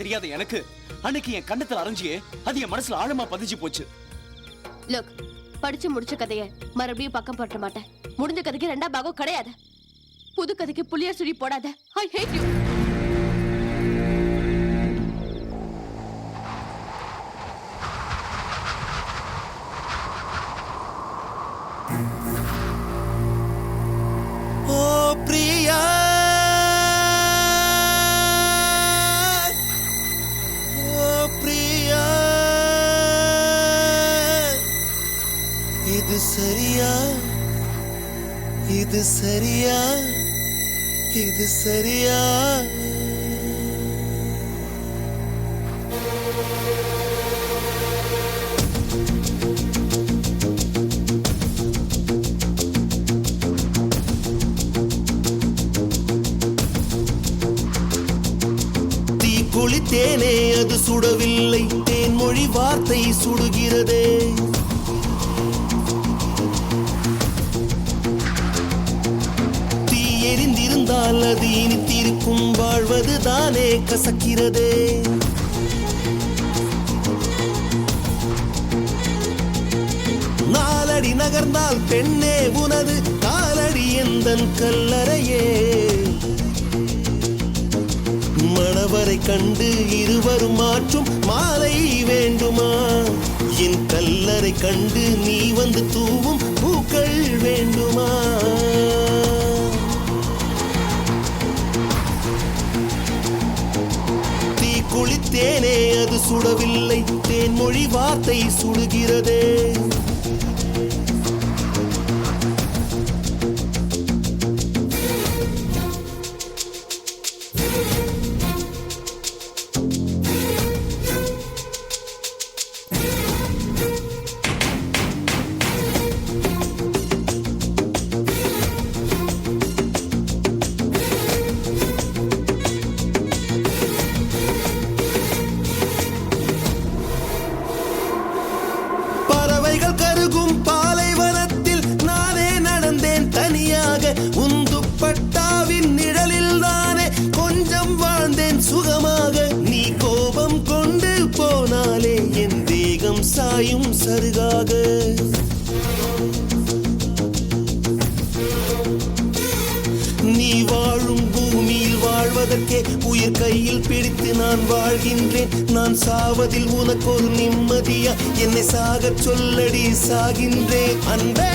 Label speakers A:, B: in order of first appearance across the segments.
A: தெரியாத எனக்கு அன்னைக்கு என் கண்ணத்துல அரைஞ்சியே அது என் மனசுல ஆழமா பதிஞ்சு போச்சு.
B: லுக், படிச்சு முடிச்ச கதைய மறுபடியும் பக்கம் பற்ற மாட்டேன். முடிஞ்ச கதைக்கு 2ஆம் பாகம் கிடையாது. புது கதைக்கு புளிய சுழி போடாத. ஐ ஹேட் யூ.
C: ஓ பிரியா, இது சரியா, இது சரியா, இது சரியா? தீ குளித்தேனே அது சுடவில்லை, தேன்மொழி வார்த்தை சுடுகிறதே. எரிந்திருந்தால் அது இனித்திருக்கும், வாழ்வது தானே கசக்கிறதே. நாலடி நகர்ந்தால் பெண்ணே உனது காலடி எந்தன் கல்லறையே. மணவரை கண்டு இருவரும் மாற்றும் மாலை வேண்டுமா? என் கல்லறை கண்டு நீ வந்து தூவும் பூக்கள் வேண்டுமா? குளித்தேனே அது சுடவில்லை, தேன்மொழி வார்த்தை சுடுகிறதே. கருகும் பாலைவனத்தில் நானே நடந்தேன் தனியாக. உந்துப்பட்டாவின் நிழலில் தானே கொஞ்சம் வாழ்ந்தேன் சுகமாக. நீ கோபம் கொண்டு போனாலே என் தேகம் சாயும் சருகாக. நீ வாழும் பூமியில் வாழ்வதற்கே உயிர் கையில் பிடித்து நான் வாழ்கின்றேன். நான் சாவதில் உனக்கு ஒரு நிம்மதியா? என்னை சாக சொல்லடி, சாகின்றேன். அன்பே,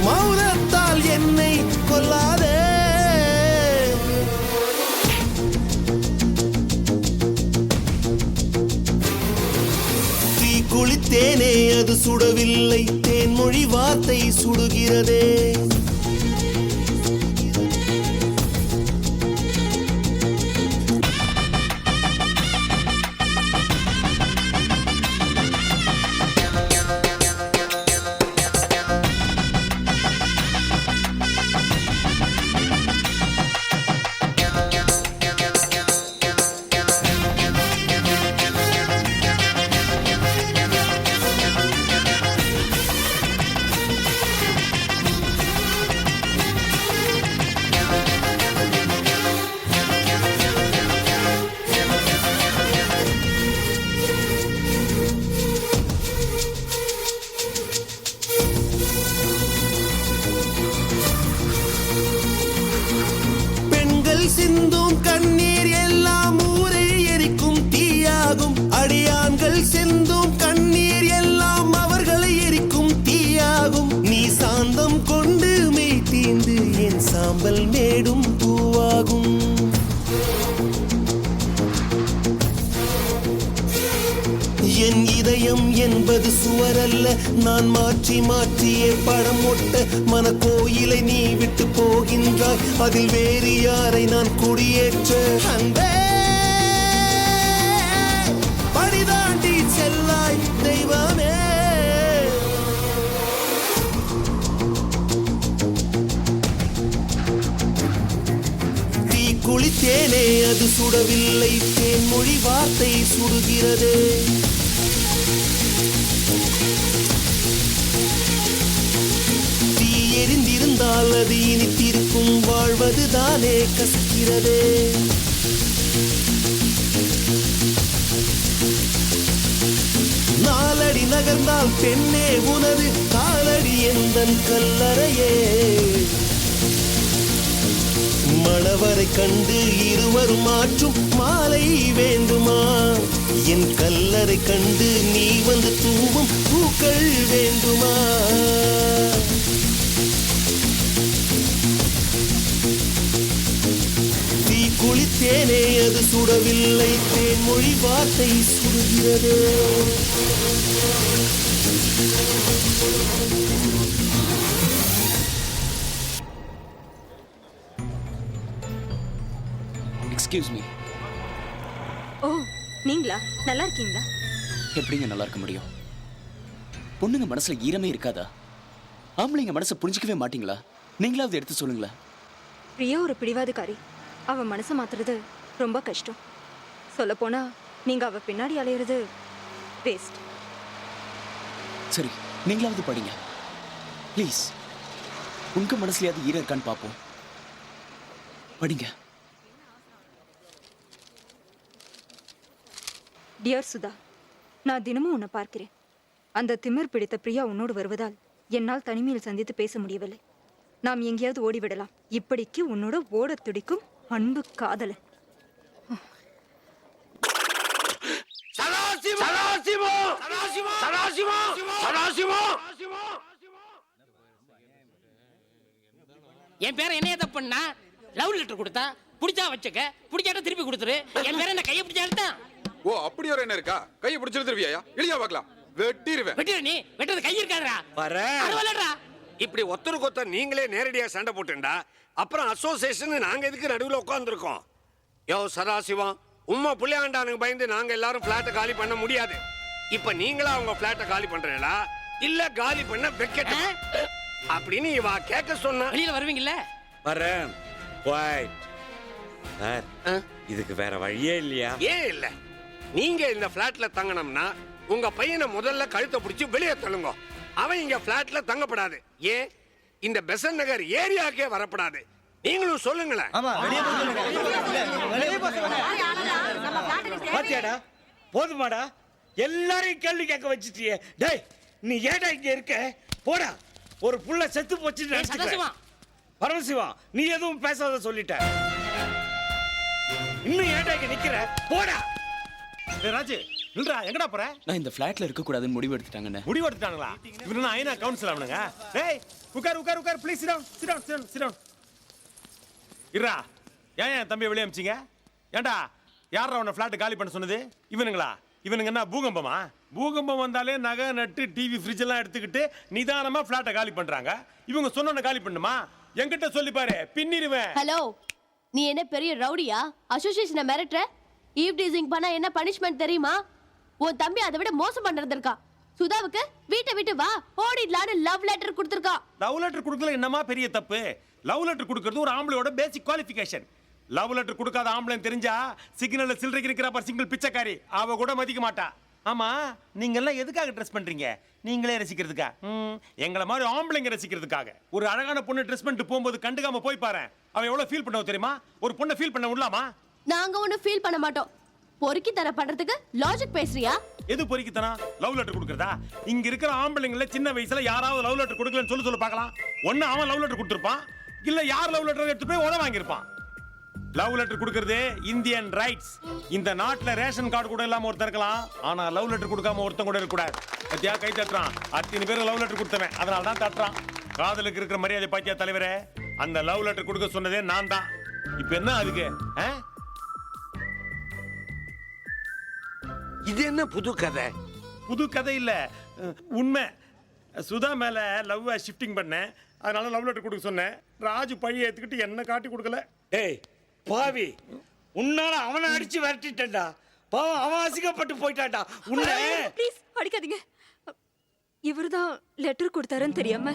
C: மௌனத்தால் என்னை கொல்லாதே. தீ குளித்தேனே அது சுடவில்லை, தேன்மொழி வார்த்தை சுடுகிறதே. சிந்தும் கண்ணீர் எல்லாம் ஊரை எரிக்கும் தீயாகும். அடியான்கள் சிந்தும் கண்ணீர் எல்லாம் அவர்களை எரிக்கும் தீயாகும். நீ சாந்தம் கொண்டு மெய் தீந்து என் சாம்பல் மேடும் பூவாகும். என் இதயம் என்பது சுவரல்ல, நான் மாற்றி மாற்றியே படம் ஒட்ட. மன கோயிலை நீ விட்டு போகின்றாய், அதில் வேறு யாரை நான் குடியேற்ற? அன்பே, படிதாண்டி செல்லாய் தெய்வமே. தீ குளித்தேனே அது சுடவில்லை, தேன்மொழி வார்த்தை சுடுகிறதே. தீ எரிந்திருந்தால் அது இனித்திருக்கும், வாழ்வது தானே கசக்கிறதே. நான் பெண்ணே உனது காலடி எந்தன் கல்லறையே மணவரை கண்டு இருவரும் மாற்றும் மாலை வேண்டுமா என் கல்லறை கண்டு நீ வந்து தூவும் பூக்கள் வேண்டுமா தீ குளித்தேனே அது சுடவில்லை தேன்மொழி வார்த்தை சுடுகிறது
A: எக்ஸ்கியூஸ் மீ.
D: ஓ நீங்களா? நல்லா இருக்கீங்களா?
A: எப்படிங்க நல்லா இருக்க முடியும்? பொண்ணுங்க மனசுல ஈரமே இருக்காதா? ஆம்பளைங்க மனசை புரிஞ்சிக்கவே மாட்டீங்களா? நீங்களாவது எடுத்து சொல்லுங்களேன்.
D: பிரியா ஒரு பிடிவாதக்காரி. அவ மனசை மாத்துறது ரொம்ப கஷ்டம். சொல்லப்போனா நீங்க அவ பின்னாடி அலையிறது வேஸ்ட்.
A: சரி, நீங்களாவது படிங்க ப்ளீஸ். உங்க மனசுலயாவது ஈரம் இருக்கான்னு பார்ப்போம். படிங்க.
D: டியர் சுதா, நான் தினமும் உன்னை பார்க்கிறேன். அந்த திமிர் பிடித்த பிரியா உன்னோடு வருவதால் என்னால் தனிமையில் சந்தித்து பேச முடியவில்லை. நாம் எங்கேயாவது ஓடிவிடலாம். இப்படிக்கு உன்னோட ஓட துடிக்கும் அன்பு காதலன்.
E: என் பேரை என்னைய தப்புன்னா லவ் லெட்டர் கொடுத்தா பிடிச்சா வச்சுக்க, பிடிச்சாட்ட திருப்பி கொடுத்துரு. என் பேரை என்ன கையை பிடிச்சா எடுத்தா?
F: ஓ அப்படி ஒரு என்ன இருக்கா? கையை பிடிச்சு திருவியா? இல்லையா பார்க்கலாம். வெட்டிடுவேன்.
E: வெட்டிடு நீ. வெட்டது கை இருக்காதுடா. பரவாயில்லடா.
G: இப்படி ஒருத்தருக்கு ஒருத்தர் நீங்களே நேரடியா சண்டை போட்டுண்டா அப்புறம் அசோசியேஷன் நாங்க எதுக்கு நடுவில் உட்காந்துருக்கோம்? யோ சதாசிவம், உம்மா புள்ளையாண்டானுக்கு பயந்து நாங்க எல்லாரும் பிளாட்டை காலி பண்ண முடியாது. இப்ப நீங்களா அவங்க பிளாட்டை காலி பண்றீங்களா இல்ல காலி பண்ண வைக்கட்ட அப்படின்னு இவா கேட்க சொன்னா
E: வெளியில வருவீங்கல்ல?
H: வரேன். சார், இதுக்கு வேற வழியே இல்லையா?
G: ஏன் இல்ல? நீங்க இந்த பிளாட்ல தங்கணும்னா உங்க பையனை முதல்ல கழுத்தை பிடிச்சி வெளியே தள்ளுங்க. அவன் இங்க பிளாட்ல தங்கப்படாது. ஏன் இந்த பெசன் நகர் ஏரியாக்கே வரப்படாது. நீங்களும் சொல்லுங்களேன்.
H: பாத்தியாடா, போதுமாடா? எல்லாரையும் கேள்வி கேட்க வச்சிட்டியே. டேய், நீ ஏடா இங்க இருக்க? போடா. ஒரு புள்ள செத்து போச்சு நினைச்சுக்க. பரமசிவா, நீ எதுவும் பேசாத சொல்லிட்ட. இன்னும் ஏடா இங்க நிக்கிற? போடா.
I: ராஜு, நில்றா. எங்கடா போற?
A: நான் இந்த ஃபிளாட்ல இருக்க கூடாதுன்னு முடிவு எடுத்துட்டாங்கன்னு.
I: முடிவு எடுத்துட்டாங்களா? இவனா ஐனா கவுன்சில் அவனுங்க. டேய், உட்கார் உட்கார் உட்கார். Please sit down sit down sit down sit down. இருடா. ஏன் தம்பி வெளிய அமிச்சீங்க? ஏண்டா, யாரா உன்னை ஃபிளாட் காலி பண்ண சொன்னது? இவனுங்களா? இவனுங்க என்ன பூகம்பமா? பூகம்பம் வந்தாலே நகை நட்டு டிவி ஃப்ரிட்ஜ் எல்லாம் எடுத்துக்கிட்டு நிதானமா ஃபிளாட்டை காலி பண்றாங்க. இவங்க சொன்ன காலி பண்ணுமா? என்கிட்ட சொல்லி பாரு, பின்னிடுவேன்.
B: ஹலோ, நீ என்ன பெரிய ரவுடியா? அசோசியேஷனை மிரட்டுற? ஈவ் டீசிங் பண்ணா என்ன பனிஷ்மெண்ட் தெரியுமா? உன் தம்பி அதை விட மோசம் பண்ணிருந்திருக்கா. சுதாவுக்கு வீட்டை விட்டு வா ஓடிடலான்னு லவ் லெட்டர் கொடுத்திருக்கா.
I: லவ் லெட்டர் கொடுக்கல என்னமா பெரிய தப்பு? லவ் லெட்டர் கொடுக்கிறது ஒரு ஆம்பளையோட பேசிக் குவாலிஃபிகேஷன். லவ் லெட்டர் கொடுக்காத ஆம்பளை தெரிஞ்சா சிக்னல்ல சில்லறைக்கு இருக்கிற பார் சிங்கிள் பிச்சைக்காரி, அவ கூட மதிக்க மாட்டா. ஆமா, நீங்க எல்லாம் எதுக்காக ட்ரெஸ் பண்றீங்க? நீங்களே ரசிக்கிறதுக்கா? எங்களை மாதிரி ஆம்பளைங்க ரசிக்கிறதுக்காக. ஒரு அழகான பொண்ணு ட்ரெஸ் பண்ணிட்டு போகும்போது கண்டுக்காம போய் பாரு, அவ எவ்வளவு ஃபீல் பண்ண தெரியுமா? ஒரு பொண்ணை ஃபீல் பண்ண விடலாமா?
B: நாங்க ஒண்ணு ஃபீல் பண்ண மாட்டோம். பொறுக்கி தர பண்றதுக்கு லாஜிக் பேசுறியா?
I: எது பொறுக்கித்தனா? லவ் லெட்டர் கொடுக்கறதா? இங்க இருக்கிற ஆம்பளைங்கள சின்ன வயசுல யாராவது லவ் லெட்டர் கொடுக்கலன்னு சொல்லு பார்க்கலாம். ஒண்ணு அவன் லவ் லெட்டர் கொடுத்திருப்பான், இல்ல யார் லவ் லெட்டர் எடுத்து போய் உத வாங்கியிருப்பான். லவ் லெட்டர் கொடுக்கிறது இந்தியன் ரைட்ஸ். இந்த நாட்டுல ரேஷன் கார்டு கூட இல்லாம ஒருத்தர் இருக்கலாம், ஆனா லவ் லெட்டர் கொடுக்காம ஒருத்தன் கூட இருக்க கூடாது. பத்தியா கை தட்டுறான். அத்தனை பேர் லவ் லெட்டர் கொடுத்தவன், அதனால தான் தட்டுறான். காதலுக்கு இருக்கிற மரியாதை பாத்தியா தலைவரே? அந்த லவ் லெட்டர் கொடுக்க சொன்னதே நான் தான். இப்ப என்ன அதுக்கு?
G: இது என்ன புது கதை?
I: புது கதை இல்ல, உண்மை. சுதா மேல லவ் ஷிஃப்டிங் பண்ணேன், அதனால லவ் லெட்டர் கொடுக்க சொன்னேன். ராஜு பழிய ஏத்துக்கிட்டு என்ன காட்டி கொடுக்கல.
H: டேய் பாவி, உன்னால அவனை அடிச்சு விரட்டிட்டேன்டா. பாவம், அவன் அசிங்கப்பட்டு போயிட்டான்டா. உன்னை
D: ப்ளீஸ் அடிக்காதீங்க. இவர்தான் லெட்டர் கொடுத்தாருன்னு தெரியாம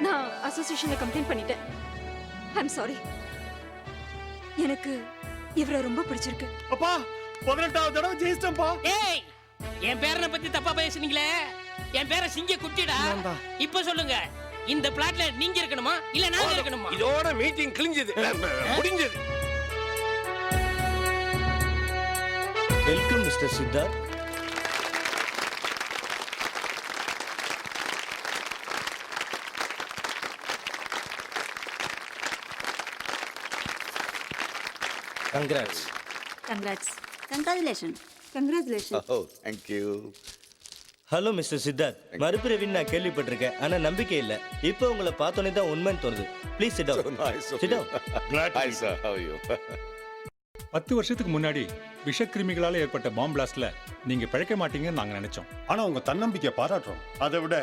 D: நான் அசோசியேஷன்ல கம்ப்ளைண்ட் பண்ணிட்டேன். I'm sorry. எனக்கு இவரை ரொம்ப பிடிச்சிருக்கு.
I: அப்பா, 18வது தடவை ஜெயிச்சிட்டேன்ப்பா.
E: டேய், என் பேரனை பத்தி தப்பா பேசுனீங்களே. என் பேரை சிங்க குட்டிடா. இப்ப சொல்லுங்க, இந்த பிளாட்ல நீங்க இருக்கணுமா இல்ல நாங்க இருக்கணுமா?
G: இதோட மீட்டிங் கிழிஞ்சது, முடிஞ்சது.
H: Welcome mister Siddharth.
J: Congrats.
K: Congrats. Congratulation. Congratulation.
L: Oh thank you.
J: Hello mister Siddharth, மறுபிறவின்னு நான் கேள்விப்பட்டிருக்கேன், ஆனா நம்பிக்கை இல்ல. இப்போ உங்களை பார்த்தோன்னே தான் உண்மைன்னு தோணுது. Please sit down. Sit down.
L: Hi sir, how are you?
M: 10 வருஷத்துக்கு முன்னாடி விஷக்கிருமிகளால ஏற்பட்ட பாம்பு பிளாஸ்ட்ல நீங்க பிழைக்க மாட்டீங்கன்னு நாங்க நினைச்சோம்.
I: ஆனா உங்க தன்னம்பிக்கை பாராட்டுறோம்.
N: அதை விட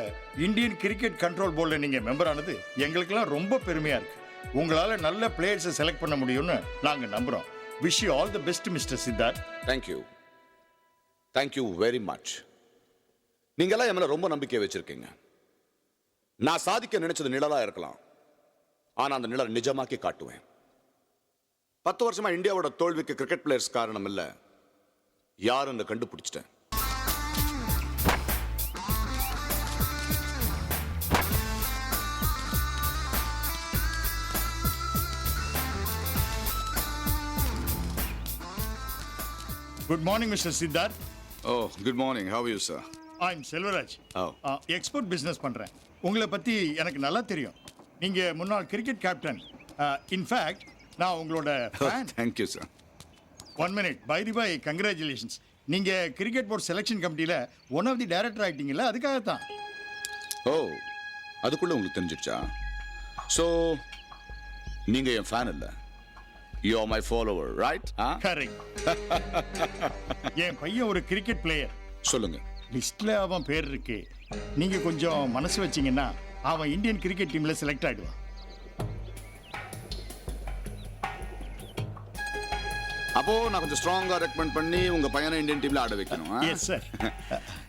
N: இந்தியன் கிரிக்கெட் கண்ட்ரோல் போர்டில் நீங்க மெம்பர் ஆனது எங்களுக்கெல்லாம் ரொம்ப பெருமையா இருக்கு. உங்களால நல்ல பிளேயர்ஸை செலக்ட் பண்ண முடியும்னு நாங்க நம்புறோம். Wish you all the best mister Siddharth.
L: Thank you very much. நீங்கெல்லாம் என் மேல ரொம்ப நம்பிக்கை வச்சிருக்கீங்க. நான் சாதிக்க நினைச்சது நிழலா இருக்கலாம், ஆனா அந்த நிழல் நிஜமாக்கி காட்டுவேன். 10 வருஷமா இந்தியாவோட தோல்விக்கு கிரிக்கெட் பிளேயர்ஸ் காரணம் இல்ல, யாருன்னு கண்டுபிடிச்சிட்டேன்.
N: Good morning mister Siddharth.
L: Oh good morning, how you sir?
N: I am Selvaraj.
L: Oh.
N: Export business பண்றேன். உங்களை பத்தி எனக்கு நல்லா தெரியும். நீங்க முன்னாள் கிரிக்கெட் கேப்டன். இன்ஃபேக்ட் நான் உங்களோட fan.
L: Thank you sir.
N: 1 minute. By the by congratulations. நீங்க கிரிக்கெட் போர்ட் செலெக்ஷன் கமிட்டியில ஒன் ஆஃப் தி டைரக்டர் ஆயிட்டீங்கல்ல, அதுக்காகத்தான்.
L: ஓ அதுக்குள்ள உங்களுக்கு தெரிஞ்சிடுச்சா? ஸோ நீங்க என் ஃபேன் இல்ல, you are my follower, right?
N: Correct. என் பையன் ஒரு கிரிக்கெட் பிளேயர்.
L: சொல்லுங்க.
N: லிஸ்ட்ல அவன் பேர் இருக்கு. நீங்க கொஞ்சம் மனசு வச்சீங்கன்னா அவன் இந்தியன் கிரிக்கெட் டீம்ல செலக்ட் ஆயிடுவான்.
L: அப்போ நான் கொஞ்சம் ஸ்ட்ராங்கா ரெக்கமெண்ட் பண்ணி உங்க பையனை இந்தியன் டீம்ல ஆட வைக்கணும்.
N: Yes sir.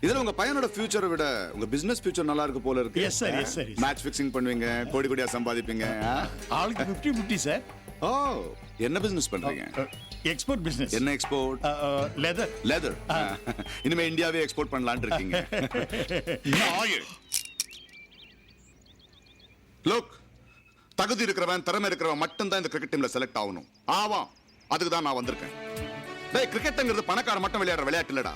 L: இதுல உங்க பையனோட ஃபியூச்சரை விட உங்க பிசினஸ் ஃபியூச்சர் நல்லா இருக்கு போல இருக்கு.
N: Yes sir, yes sir.
L: Match fixing பண்ணுவீங்க, கோடி கோடியா சம்பாதிப்பீங்க.
N: ஆளுக்கு 50-50 சார்.
L: ஓ என்ன பிசினஸ் பண்றீங்க?
N: Export business.
L: என்ன எக்ஸ்போர்ட்?
N: லெதர்.
L: லெதர். இனிமே இந்தியாவே எக்ஸ்போர்ட் பண்ணலாம்னு இருக்கீங்க. லுக், தகுதி இருக்கிறவன் திறமை இருக்கிறவன் மட்டும் தான் இந்த கிரிக்கெட் டீம்ல செலக்ட் ஆகணும். ஆவாம், அதுக்கு தான் நான் வந்திருக்கேன். டேய், கிரிக்கெட்ங்கிறது பணக்கார மட்டும் விளையாடுற விளையாட்டு இல்லடா.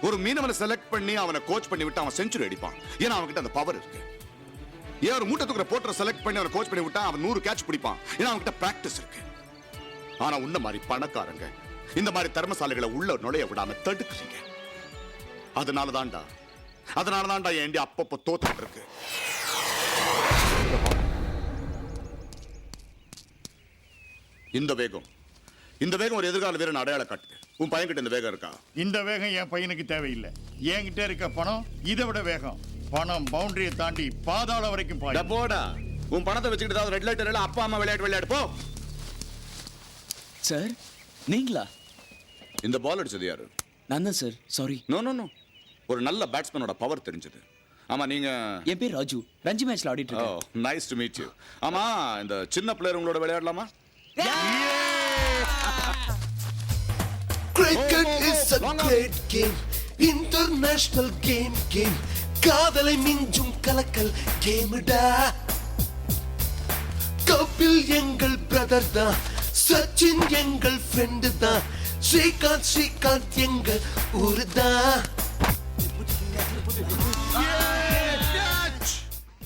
L: ஒரு மீனவனை செலக்ட் பண்ணி அவனை கோச் பண்ணி விட்டு அவன் செஞ்சுரி அடிப்பான். ஏன்னா அவன்கிட்ட அந்த பவர் இருக்கு. ஏன் ஒரு மூட்டை தூக்குற போட்டரை செலக்ட் பண்ணி அவனை கோச் பண்ணி விட்டா அவன் 100 கேட்ச் பிடிப்பான். ஏன்னா அவன்கிட்ட பிராக்டிஸ் இருக்கு. ஆனா உன்ன மாதிரி பணக்காரங்க இந்த மாதிரி திறமசாலிகளை உள்ள நுழைய விடாம தடுக்குறீங்க. அதனாலதான்டா என் இந்தியா அப்பப்போ தோத்துட்டு இருக்கு. இந்த வேகம் ஒரு எதிர்கால வீரன் அடையாள காட்டுது. உன் பையன் கிட்ட இந்த வேகம் இருக்கா?
N: இந்த வேகம் என் பையனுக்கு தேவையில்லை. என்கிட்ட இருக்க பணம் இதை விட வேகம். பணம் பவுண்டரியை தாண்டி பாதாள வரைக்கும்
L: போடா. உன் பணத்தை வச்சுக்கிட்டு ரெட் லைட் எல்லாம் அப்பா அம்மா விளையாடு போ.
A: சார் நீங்களா?
L: இந்த பால் அடிச்சது யாரு?
A: நான் தான் சார். சாரி.
L: நோ. ஒரு நல்ல பேட்ஸ்மேனோட பவர் தெரிஞ்சது. ஆமா, நீங்க?
A: என் பேர் ராஜு. ரஞ்சி மேட்ச்ல ஆடிட்டு இருக்கேன்.
L: ஓ நைஸ் டு மீட் யூ. ஆமா, இந்த சின்ன பிளேயர் உங்களோட விளையாடலாமா?
C: Cricket is a great game, international game. காதலை மிஞ்சும் கலக்கல் கேமுடா. கபில் எங்கள் பிரதர் தான், சச்சின் எங்கள் ஃப்ரெண்டு தான், ஸ்ரீகாந்த் எங்கள் ஊரு தான்.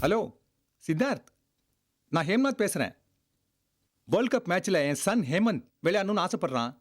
M: ஹலோ சித்தார்த், நான் ஹேம்நாத் பேசுறேன். வேர்ல்ட் கப் மேட்ச்ல என் சன் ஹேமந்த் விளையாடணும்னு ஆசைப்படுறான்.